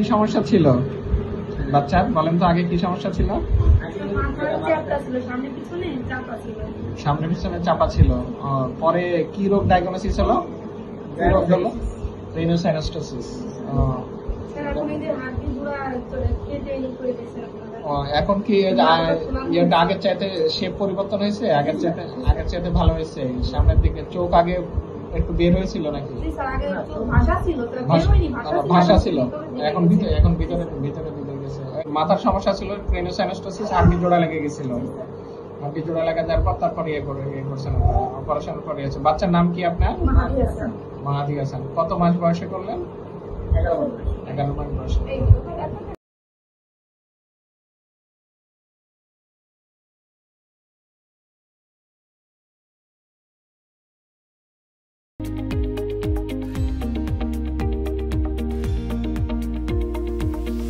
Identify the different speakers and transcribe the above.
Speaker 1: কি সমস্যা ছিল বাচ্চার? বলেন তো আগে কি সমস্যা ছিল? সামনে পিছনে চাপা ছিল। পরে কি রোগ ডায়াগনোসিস হলো? কি রোগ হলো? রেনোসাইনোস্টোসিস। এখন কি আগের চাইতে শেপ পরিবর্তন হয়েছে? আগের চাইতে ভালো হয়েছে? সামনের দিকে চোখ আগে একটু বের হয়েছিল নাকি? ভাষা ছিল, এখন ভিতরে গেছে। মাথার সমস্যা ছিল রেনোসাইনোস্টোসিস, হাড্ডি জোড়া লেগে গেছিল। হাড্ডি জোড়া লাগা যাওয়ার পর তারপরে করছেন অপারেশন করে। বাচ্চার নাম কি আপনার? মাহাদি হাসান। কত মাস বয়সে করলেন? 11 মাস বয়সে।